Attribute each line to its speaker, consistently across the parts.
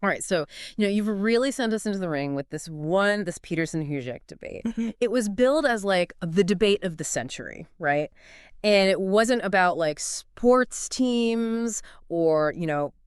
Speaker 1: All right, so, you've really sent us into the ring with this Peterson-Žižek debate.
Speaker 2: Mhm.
Speaker 1: It was billed as, like, the debate of the century, right? And it wasn't about, like, sports teams or,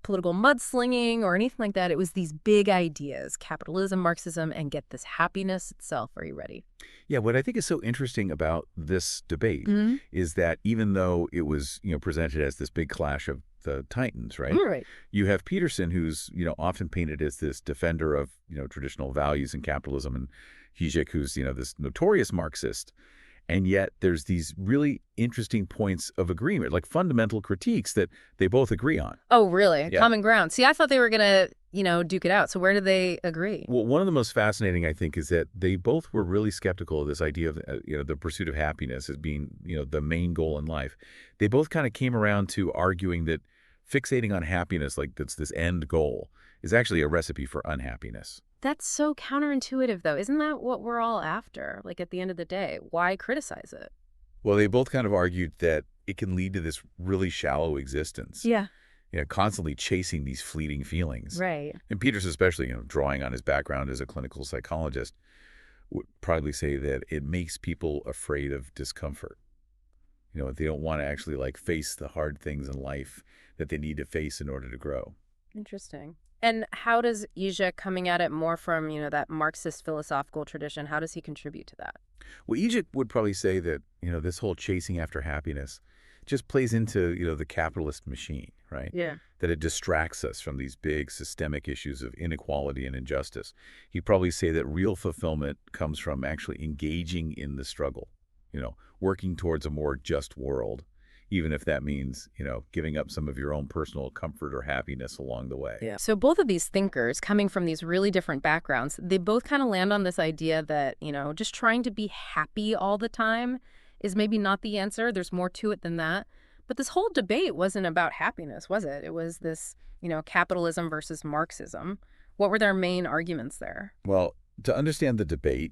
Speaker 1: political mudslinging or anything like that. It was these big ideas, capitalism, Marxism, and get this, happiness itself. Are you ready?
Speaker 2: Yeah, what I think is so interesting about this debate
Speaker 1: Hmm.
Speaker 2: is that even though it was, presented as this big clash of the titans, right?
Speaker 1: Right.
Speaker 2: You have Peterson, who's, often painted as this defender of, traditional values in capitalism, and Žižek, who's, this notorious Marxist. And yet there's these really interesting points of agreement, like fundamental critiques that they both agree on.
Speaker 1: Oh, really?
Speaker 2: Yeah.
Speaker 1: Common ground. See, I thought they were going to, duke it out. So where did they agree?
Speaker 2: Well, one of the most fascinating, I think, is that they both were really skeptical of this idea of, the pursuit of happiness as being, the main goal in life. They both kind of came around to arguing that fixating on happiness, like that's this end goal, is actually a recipe for unhappiness.
Speaker 1: That's so counterintuitive, though. Isn't that what we're all after? Like, at the end of the day, why criticize it?
Speaker 2: Well, they both kind of argued that it can lead to this really shallow existence,
Speaker 1: Yeah.
Speaker 2: constantly chasing these fleeting feelings.
Speaker 1: Right.
Speaker 2: And Peters especially, drawing on his background as a clinical psychologist, would probably say that it makes people afraid of discomfort. They don't want to actually like face the hard things in life that they need to face in order to grow.
Speaker 1: Interesting. And how does Zizek, coming at it more from, that Marxist philosophical tradition, how does he contribute to that?
Speaker 2: Well, Egypt would probably say that, this whole chasing after happiness just plays into, the capitalist machine, right?
Speaker 1: Yeah.
Speaker 2: That it distracts us from these big systemic issues of inequality and injustice. He'd probably say that real fulfillment comes from actually engaging in the struggle, working towards a more just world, even if that means, giving up some of your own personal comfort or happiness along the way.
Speaker 1: Yeah. So both of these thinkers, coming from these really different backgrounds, they both kind of land on this idea that, just trying to be happy all the time is maybe not the answer. There's more to it than that. But this whole debate wasn't about happiness, was it? It was this, capitalism versus Marxism. What were their main arguments there?
Speaker 2: Well, to understand the debate,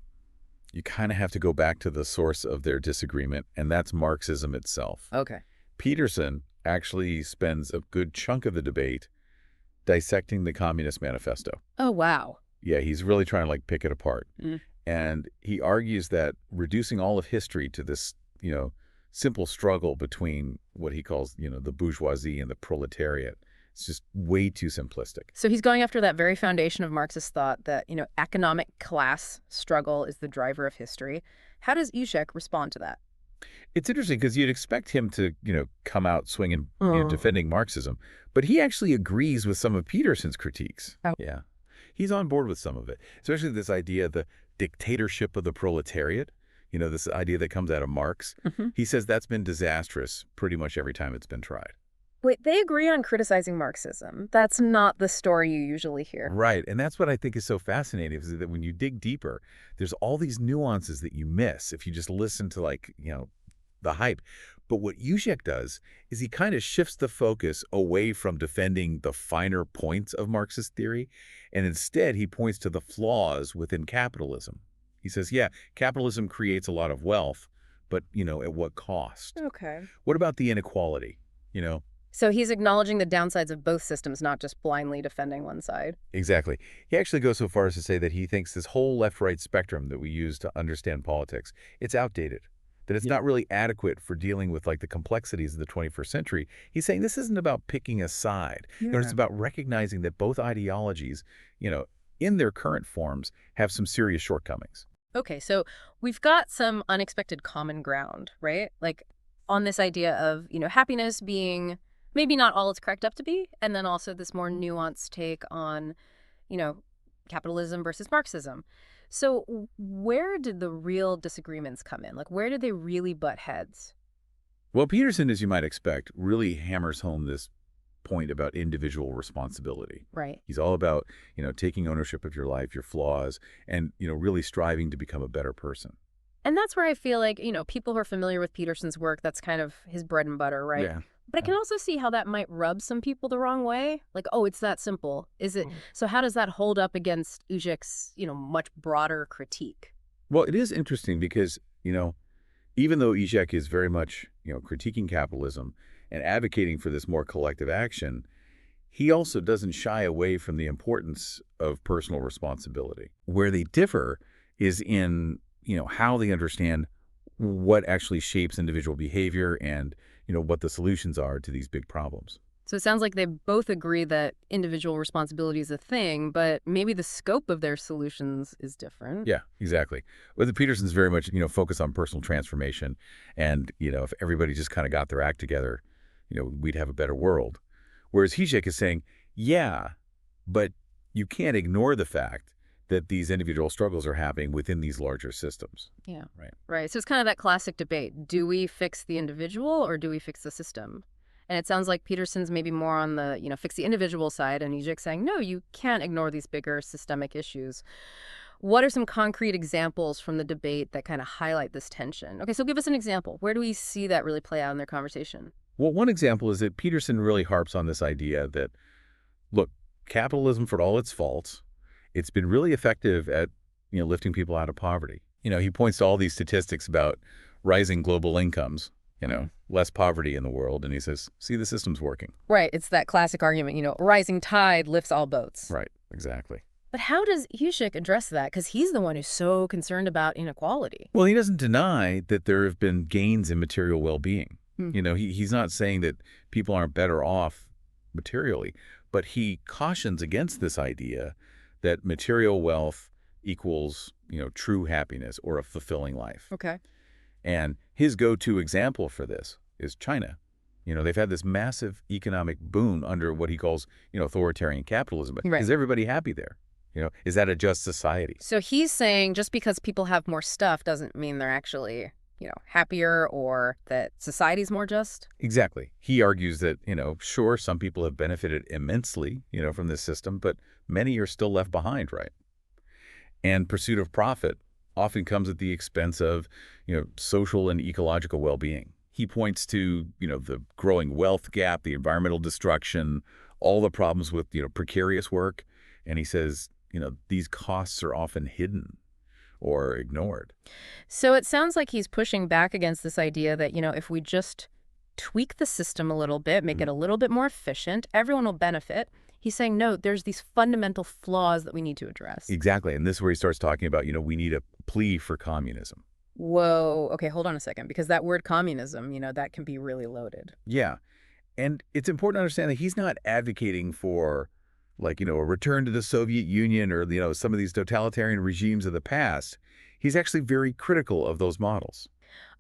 Speaker 2: you kind of have to go back to the source of their disagreement, and that's Marxism itself.
Speaker 1: Okay.
Speaker 2: Peterson actually spends a good chunk of the debate dissecting the Communist Manifesto.
Speaker 1: Oh, wow.
Speaker 2: Yeah, he's really trying to like pick it apart.
Speaker 1: Mm.
Speaker 2: And he argues that reducing all of history to this, simple struggle between what he calls, the bourgeoisie and the proletariat, it's just way too simplistic.
Speaker 1: So he's going after that very foundation of Marxist thought that, economic class struggle is the driver of history. How does Zizek respond to that?
Speaker 2: It's interesting because you'd expect him to, come out swinging, defending Marxism, but he actually agrees with some of Peterson's critiques.
Speaker 1: Oh.
Speaker 2: Yeah. He's on board with some of it, especially this idea of the dictatorship of the proletariat, this idea that comes out of Marx.
Speaker 1: Mm-hmm.
Speaker 2: He says that's been disastrous pretty much every time it's been tried.
Speaker 1: Wait, they agree on criticizing Marxism. That's not the story you usually hear.
Speaker 2: Right. And that's what I think is so fascinating, is that when you dig deeper, there's all these nuances that you miss if you just listen to like, the hype. But what Zizek does is he kind of shifts the focus away from defending the finer points of Marxist theory, and instead he points to the flaws within capitalism. He says, yeah, capitalism creates a lot of wealth, but, at what cost?
Speaker 1: Okay.
Speaker 2: What about the inequality?
Speaker 1: So he's acknowledging the downsides of both systems, not just blindly defending one side.
Speaker 2: Exactly. He actually goes so far as to say that he thinks this whole left-right spectrum that we use to understand politics, it's outdated. That it's not really adequate for dealing with like the complexities of the 21st century. He's saying this isn't about picking a side. It's about recognizing that both ideologies, in their current forms, have some serious shortcomings.
Speaker 1: Okay, so we've got some unexpected common ground, right? Like on this idea of, happiness being maybe not all it's cracked up to be, and then also this more nuanced take on, capitalism versus Marxism. So where did the real disagreements come in? Like, where did they really butt heads?
Speaker 2: Well, Peterson, as you might expect, really hammers home this point about individual responsibility.
Speaker 1: Right.
Speaker 2: He's all about, taking ownership of your life, your flaws, and, really striving to become a better person.
Speaker 1: And that's where I feel like, people who are familiar with Peterson's work, that's kind of his bread and butter, right?
Speaker 2: Yeah.
Speaker 1: But I can also see how that might rub some people the wrong way. Like, oh, it's that simple. Is it? So how does that hold up against Zizek's, much broader critique?
Speaker 2: Well, it is interesting because, even though Zizek is very much, critiquing capitalism and advocating for this more collective action, he also doesn't shy away from the importance of personal responsibility. Where they differ is in, how they understand what actually shapes individual behavior and, what the solutions are to these big problems.
Speaker 1: So it sounds like they both agree that individual responsibility is a thing, but maybe the scope of their solutions is different.
Speaker 2: Yeah, exactly. Well, the Peterson's very much, focused on personal transformation. And, if everybody just kind of got their act together, we'd have a better world. Whereas Žižek is saying, yeah, but you can't ignore the fact that these individual struggles are happening within these larger systems.
Speaker 1: Yeah.
Speaker 2: Right.
Speaker 1: Right. So it's kind of that classic debate. Do we fix the individual or do we fix the system? And it sounds like Peterson's maybe more on the, fix the individual side, and Žižek saying, no, you can't ignore these bigger systemic issues. What are some concrete examples from the debate that kind of highlight this tension? Okay, so give us an example. Where do we see that really play out in their conversation?
Speaker 2: Well, one example is that Peterson really harps on this idea that, look, capitalism, for all its faults, it's been really effective at, lifting people out of poverty. He points to all these statistics about rising global incomes, less poverty in the world. And he says, see, the system's working.
Speaker 1: Right. It's that classic argument, rising tide lifts all boats.
Speaker 2: Right. Exactly.
Speaker 1: But how does Žižek address that? Because he's the one who's so concerned about inequality.
Speaker 2: Well, he doesn't deny that there have been gains in material well-being. He's not saying that people aren't better off materially, but he cautions against this idea that material wealth equals, true happiness or a fulfilling life.
Speaker 1: Okay.
Speaker 2: And his go-to example for this is China. They've had this massive economic boom under what he calls, authoritarian capitalism. But
Speaker 1: Right.
Speaker 2: Is everybody happy there? Is that a just society?
Speaker 1: So he's saying just because people have more stuff doesn't mean they're actually, happier or that society's more just?
Speaker 2: Exactly. He argues that, sure, some people have benefited immensely, from this system, but many are still left behind, right? And pursuit of profit often comes at the expense of, social and ecological well-being. He points to, the growing wealth gap, the environmental destruction, all the problems with, precarious work. And he says, these costs are often hidden or ignored.
Speaker 1: So it sounds like he's pushing back against this idea that, if we just tweak the system a little bit, make it a little bit more efficient, everyone will benefit. He's saying, no, there's these fundamental flaws that we need to address.
Speaker 2: Exactly. And this is where he starts talking about, we need a plea for communism.
Speaker 1: Whoa. Okay, hold on a second, because that word communism, that can be really loaded.
Speaker 2: Yeah. And it's important to understand that he's not advocating for, a return to the Soviet Union or, some of these totalitarian regimes of the past. He's actually very critical of those models.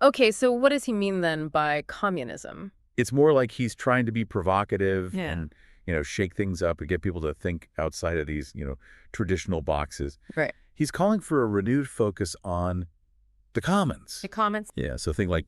Speaker 1: Okay, so what does he mean then by communism?
Speaker 2: It's more like he's trying to be provocative
Speaker 1: Yeah.
Speaker 2: and, shake things up and get people to think outside of these, traditional boxes.
Speaker 1: Right.
Speaker 2: He's calling for a renewed focus on the commons.
Speaker 1: The comments?
Speaker 2: Yeah, so things like,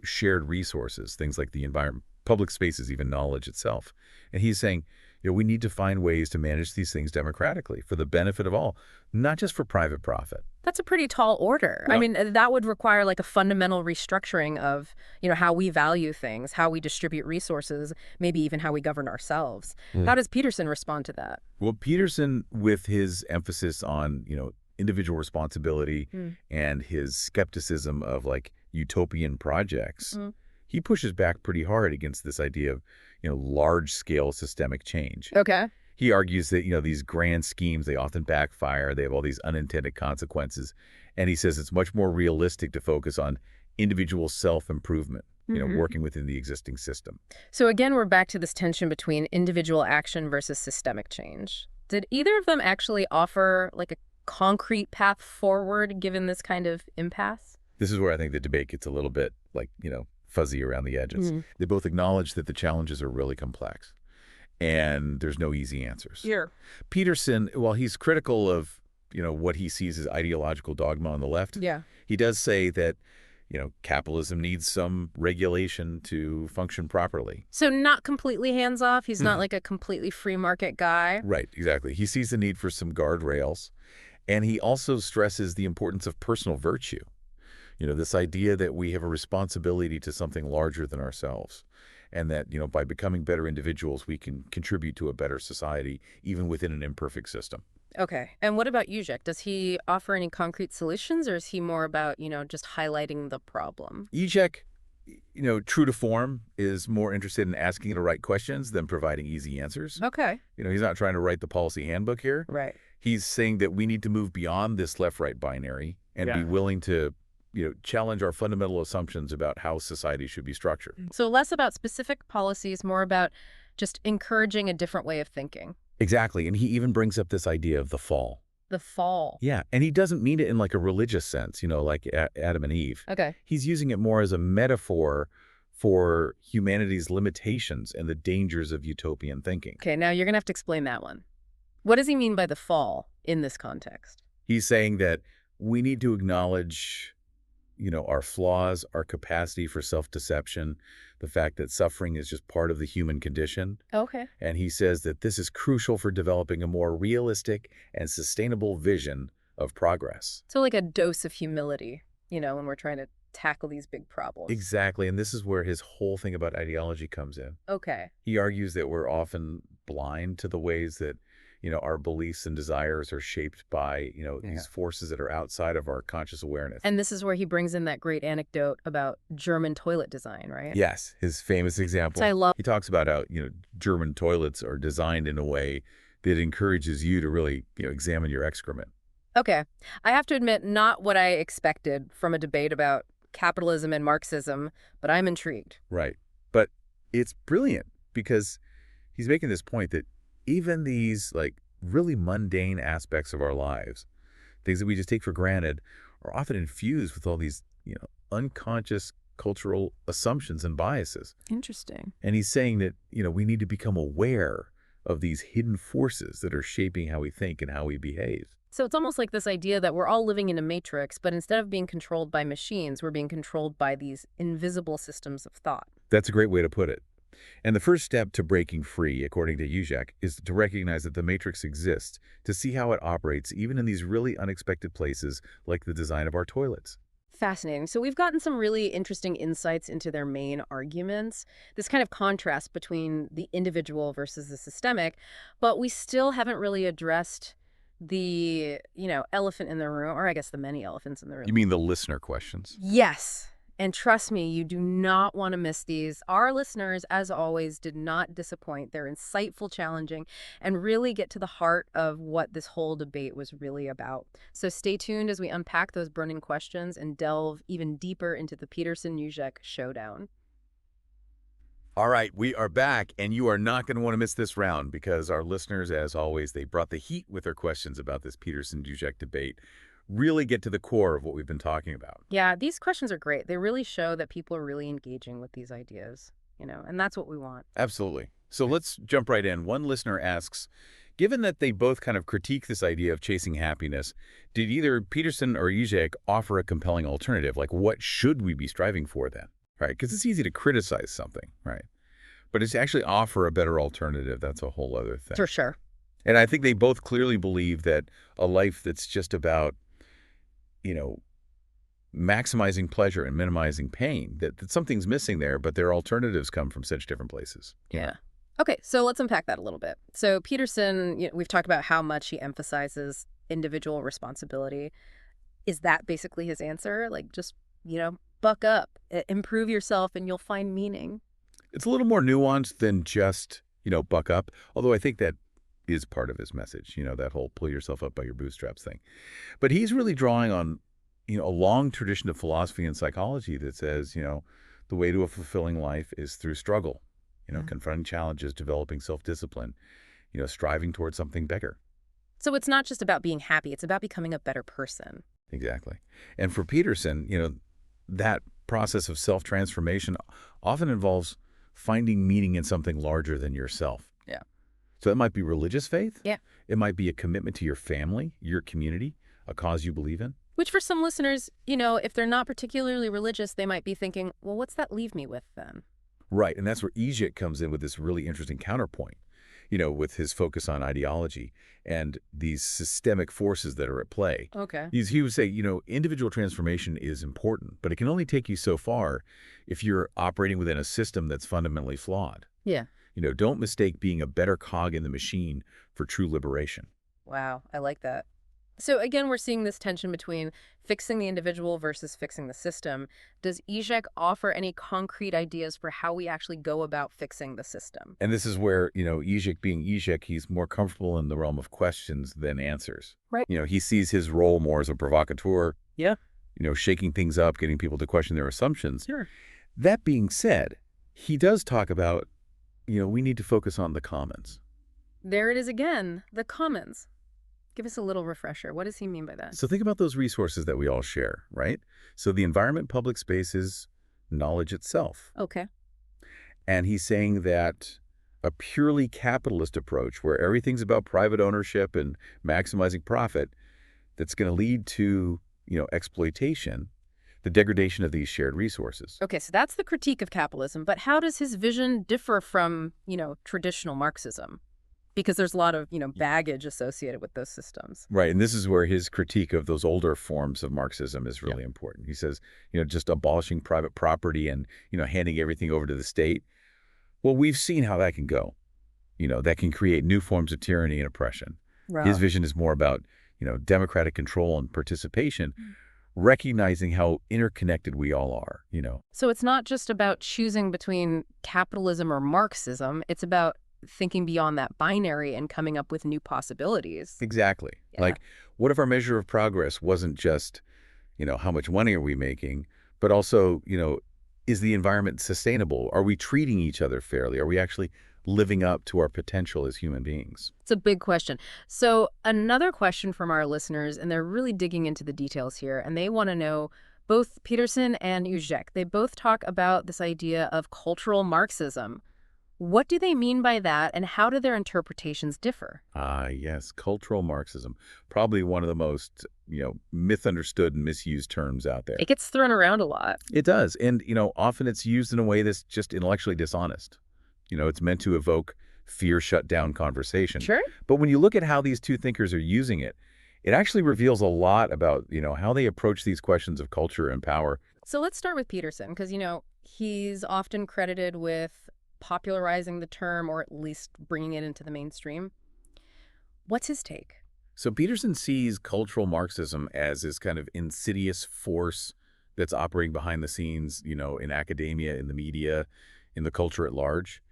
Speaker 2: shared resources, things like the environment, public spaces, even knowledge itself. And he's saying, we need to find ways to manage these things democratically for the benefit of all, not just for private profit.
Speaker 1: That's a pretty tall order.
Speaker 2: Well,
Speaker 1: I mean, that would require like a fundamental restructuring of, how we value things, how we distribute resources, maybe even how we govern ourselves. How does Peterson respond to that?
Speaker 2: Well, Peterson, with his emphasis on, individual responsibility and his skepticism of utopian projects, he pushes back pretty hard against this idea of, large-scale systemic change.
Speaker 1: Okay.
Speaker 2: He argues that, these grand schemes, they often backfire. They have all these unintended consequences. And he says it's much more realistic to focus on individual self-improvement, working within the existing system.
Speaker 1: So again, we're back to this tension between individual action versus systemic change. Did either of them actually offer a concrete path forward given this kind of impasse?
Speaker 2: This is where I think the debate gets a little bit fuzzy around the edges. They both acknowledge that the challenges are really complex and there's no easy answers.
Speaker 1: Sure.
Speaker 2: Peterson, while he's critical of, what he sees as ideological dogma on the left,
Speaker 1: Yeah.
Speaker 2: he does say that, capitalism needs some regulation to function properly.
Speaker 1: So not completely hands-off. He's not like a completely free market guy.
Speaker 2: Right, exactly. He sees the need for some guardrails. And he also stresses the importance of personal virtue. This idea that we have a responsibility to something larger than ourselves. And that, by becoming better individuals, we can contribute to a better society, even within an imperfect system.
Speaker 1: Okay. And what about Žižek? Does he offer any concrete solutions, or is he more about, just highlighting the problem?
Speaker 2: Žižek true to form, is more interested in asking the right questions than providing easy answers.
Speaker 1: Okay.
Speaker 2: He's not trying to write the policy handbook here.
Speaker 1: Right.
Speaker 2: He's saying that we need to move beyond this left-right binary and be willing to, challenge our fundamental assumptions about how society should be structured.
Speaker 1: So less about specific policies, more about just encouraging a different way of thinking.
Speaker 2: Exactly. And he even brings up this idea of the fall.
Speaker 1: The fall.
Speaker 2: Yeah. And he doesn't mean it in like a religious sense, like Adam and Eve.
Speaker 1: Okay.
Speaker 2: He's using it more as a metaphor for humanity's limitations and the dangers of utopian thinking.
Speaker 1: Okay, now you're going to have to explain that one. What does he mean by the fall in this context?
Speaker 2: He's saying that we need to acknowledge, our flaws, our capacity for self-deception, the fact that suffering is just part of the human condition.
Speaker 1: Okay.
Speaker 2: And he says that this is crucial for developing a more realistic and sustainable vision of progress.
Speaker 1: So like a dose of humility, when we're trying to tackle these big problems.
Speaker 2: Exactly. And this is where his whole thing about ideology comes in.
Speaker 1: Okay.
Speaker 2: He argues that we're often blind to the ways that our beliefs and desires are shaped by, these forces that are outside of our conscious awareness.
Speaker 1: And this is where he brings in that great anecdote about German toilet design, right?
Speaker 2: Yes, his famous example.
Speaker 1: I love.
Speaker 2: He talks about how, German toilets are designed in a way that encourages you to really, examine your excrement.
Speaker 1: Okay. I have to admit, not what I expected from a debate about capitalism and Marxism, but I'm intrigued.
Speaker 2: Right. But it's brilliant because he's making this point that even these really mundane aspects of our lives, things that we just take for granted, are often infused with all these, unconscious cultural assumptions and biases.
Speaker 1: Interesting.
Speaker 2: And he's saying that, we need to become aware of these hidden forces that are shaping how we think and how we behave.
Speaker 1: So it's almost like this idea that we're all living in a matrix, but instead of being controlled by machines, we're being controlled by these invisible systems of thought.
Speaker 2: That's a great way to put it. And the first step to breaking free, according to Žižek, is to recognize that the matrix exists, to see how it operates even in these really unexpected places like the design of our toilets.
Speaker 1: Fascinating. So we've gotten some really interesting insights into their main arguments, this kind of contrast between the individual versus the systemic, but we still haven't really addressed the, elephant in the room, or I guess the many elephants in the room.
Speaker 2: You mean the listener questions?
Speaker 1: Yes. And trust me, you do not want to miss these. Our listeners, as always, did not disappoint. They're insightful, challenging, and really get to the heart of what this whole debate was really about. So stay tuned as we unpack those burning questions and delve even deeper into the Peterson-Žižek showdown.
Speaker 2: All right, we are back, and you are not going to want to miss this round because our listeners, as always, they brought the heat with their questions about this Peterson-Žižek debate. Really get to the core of what we've been talking about.
Speaker 1: Yeah, these questions are great. They really show that people are really engaging with these ideas, and that's what we want.
Speaker 2: Absolutely. So let's jump right in. One listener asks, given that they both kind of critique this idea of chasing happiness, did either Peterson or Žižek offer a compelling alternative? Like, what should we be striving for then? Right? Because it's easy to criticize something, right? But it's actually offer a better alternative. That's a whole other thing.
Speaker 1: For sure.
Speaker 2: And I think they both clearly believe that a life that's just about maximizing pleasure and minimizing pain, that something's missing there, but their alternatives come from such different places.
Speaker 1: Yeah. Okay, so let's unpack that a little bit. So Peterson, we've talked about how much he emphasizes individual responsibility. Is that basically his answer? Like, just, buck up, improve yourself, and you'll find meaning?
Speaker 2: It's a little more nuanced than just, buck up, although I think that is part of his message, that whole pull yourself up by your bootstraps thing. But he's really drawing on, a long tradition of philosophy and psychology that says, the way to a fulfilling life is through struggle, confronting challenges, developing self-discipline, striving towards something bigger.
Speaker 1: So it's not just about being happy, it's about becoming a better person.
Speaker 2: Exactly. And for Peterson, that process of self-transformation often involves finding meaning in something larger than yourself.
Speaker 1: Yeah.
Speaker 2: So it might be religious faith.
Speaker 1: Yeah.
Speaker 2: It might be a commitment to your family, your community, a cause you believe in.
Speaker 1: Which for some listeners, if they're not particularly religious, they might be thinking, well, what's that leave me with then?
Speaker 2: Right. And that's where Žižek comes in with this really interesting counterpoint, with his focus on ideology and these systemic forces that are at play.
Speaker 1: Okay.
Speaker 2: He would say, individual transformation is important, but it can only take you so far if you're operating within a system that's fundamentally flawed.
Speaker 1: Yeah.
Speaker 2: Don't mistake being a better cog in the machine for true liberation.
Speaker 1: Wow, I like that. So again, we're seeing this tension between fixing the individual versus fixing the system. Does Zizek offer any concrete ideas for how we actually go about fixing the system?
Speaker 2: And this is where, Žižek being Žižek, he's more comfortable in the realm of questions than answers.
Speaker 1: Right.
Speaker 2: He sees his role more as a provocateur,
Speaker 1: Yeah.
Speaker 2: shaking things up, getting people to question their assumptions.
Speaker 1: Sure.
Speaker 2: That being said, he does talk about, we need to focus on the commons.
Speaker 1: There it is again, the commons. Give us a little refresher. What does he mean by that?
Speaker 2: So think about those resources that we all share, right? So the environment, public spaces, knowledge itself.
Speaker 1: Okay.
Speaker 2: And he's saying that a purely capitalist approach where everything's about private ownership and maximizing profit, that's going to lead to, exploitation, the degradation of these shared resources.
Speaker 1: Okay, so that's the critique of capitalism, but how does his vision differ from, traditional Marxism? Because there's a lot of, baggage associated with those systems.
Speaker 2: Right, and this is where his critique of those older forms of Marxism is really important. He says, just abolishing private property and, handing everything over to the state. Well, we've seen how that can go. That can create new forms of tyranny and oppression.
Speaker 1: Wow.
Speaker 2: His vision is more about, democratic control and participation, recognizing how interconnected we all are,
Speaker 1: So it's not just about choosing between capitalism or Marxism. It's about thinking beyond that binary and coming up with new possibilities.
Speaker 2: Exactly.
Speaker 1: Yeah.
Speaker 2: Like, what if our measure of progress wasn't just, how much money are we making, but also, is the environment sustainable? Are we treating each other fairly? Are we actually living up to our potential as human beings?
Speaker 1: It's a big question. So another question from our listeners, and they're really digging into the details here, and they want to know, both Peterson and Žižek, they both talk about this idea of cultural Marxism. What do they mean by that, and how do their interpretations differ?
Speaker 2: Yes, cultural Marxism. Probably one of the most, misunderstood and misused terms out there.
Speaker 1: It gets thrown around a lot.
Speaker 2: It does. And, often it's used in a way that's just intellectually dishonest. It's meant to evoke fear shut down conversation.
Speaker 1: Sure.
Speaker 2: But when you look at how these two thinkers are using it, it actually reveals a lot about, how they approach these questions of culture and power.
Speaker 1: So let's start with Peterson, because, he's often credited with popularizing the term, or at least bringing it into the mainstream. What's his take?
Speaker 2: So Peterson sees cultural Marxism as this kind of insidious force that's operating behind the scenes, in academia, in the media, in the culture at large.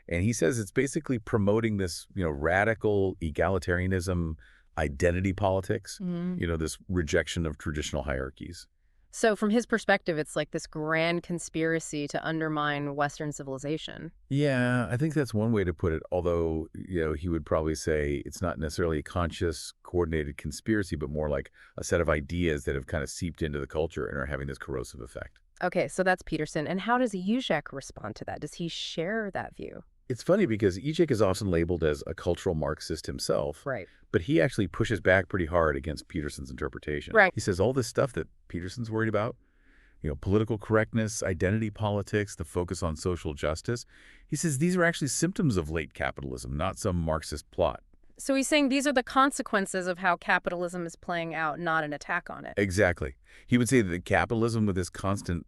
Speaker 2: And he says it's basically promoting this, radical egalitarianism, identity politics, this rejection of traditional hierarchies.
Speaker 1: So from his perspective, it's like this grand conspiracy to undermine Western civilization.
Speaker 2: Yeah, I think that's one way to put it, although, he would probably say it's not necessarily a conscious, coordinated conspiracy, but more like a set of ideas that have kind of seeped into the culture and are having this corrosive effect.
Speaker 1: Okay, so that's Peterson. And how does Žižek respond to that? Does he share that view?
Speaker 2: It's funny because Žižek is often labeled as a cultural Marxist himself,
Speaker 1: Right.
Speaker 2: but he actually pushes back pretty hard against Peterson's interpretation.
Speaker 1: Right.
Speaker 2: He says all this stuff that Peterson's worried about, political correctness, identity politics, the focus on social justice, he says these are actually symptoms of late capitalism, not some Marxist plot.
Speaker 1: So he's saying these are the consequences of how capitalism is playing out, not an attack on it.
Speaker 2: Exactly. He would say that capitalism, with this constant,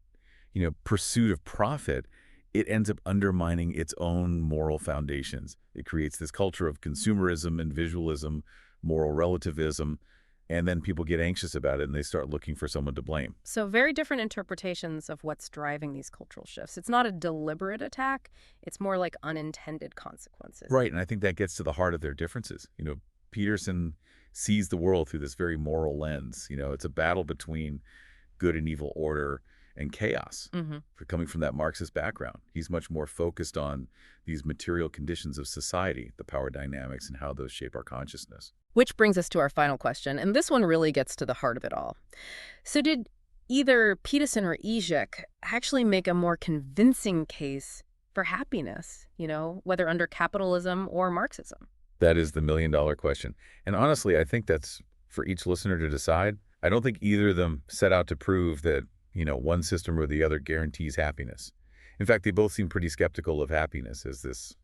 Speaker 2: pursuit of profit, it ends up undermining its own moral foundations. It creates this culture of consumerism and visualism, moral relativism, and then people get anxious about it and they start looking for someone to blame.
Speaker 1: So very different interpretations of what's driving these cultural shifts. It's not a deliberate attack. It's more like unintended consequences.
Speaker 2: Right, and I think that gets to the heart of their differences. Peterson sees the world through this very moral lens. It's a battle between good and evil order and chaos. For coming from that Marxist background, he's much more focused on these material conditions of society, the power dynamics, and how those shape our consciousness.
Speaker 1: Which brings us to our final question, and this one really gets to the heart of it all. So did either Peterson or Žižek actually make a more convincing case for happiness, whether under capitalism or Marxism?
Speaker 2: That is the million-dollar question. And honestly, I think that's for each listener to decide. I don't think either of them set out to prove that one system or the other guarantees happiness. In fact, they both seem pretty skeptical of happiness as this,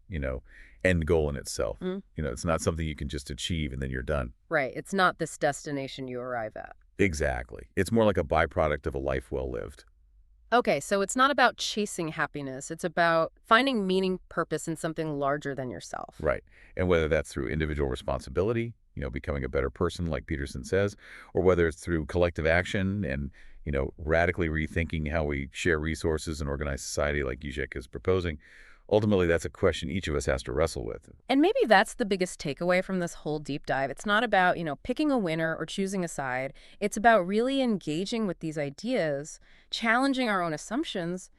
Speaker 2: end goal in itself. It's not something you can just achieve and then you're done.
Speaker 1: Right. It's not this destination you arrive at.
Speaker 2: Exactly. It's more like a byproduct of a life well lived.
Speaker 1: Okay, so it's not about chasing happiness. It's about finding meaning, purpose in something larger than yourself.
Speaker 2: Right. And whether that's through individual responsibility, becoming a better person, like Peterson says, or whether it's through collective action and, radically rethinking how we share resources and organize society, like Žižek is proposing. Ultimately, that's a question each of us has to wrestle with.
Speaker 1: And maybe that's the biggest takeaway from this whole deep dive. It's not about, picking a winner or choosing a side. It's about really engaging with these ideas, challenging our own assumptions,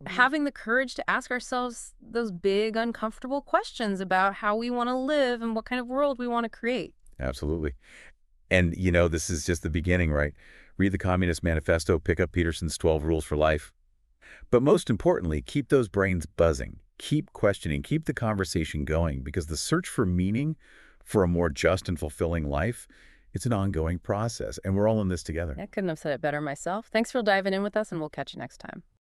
Speaker 1: having the courage to ask ourselves those big, uncomfortable questions about how we want to live and what kind of world we want to create.
Speaker 2: Absolutely. And, this is just the beginning, right? Read the Communist Manifesto, pick up Peterson's 12 Rules for Life. But most importantly, keep those brains buzzing. Keep questioning, keep the conversation going, because the search for meaning, for a more just and fulfilling life, it's an ongoing process, and we're all in this together.
Speaker 1: I couldn't have said it better myself. Thanks for diving in with us, and we'll catch you next time.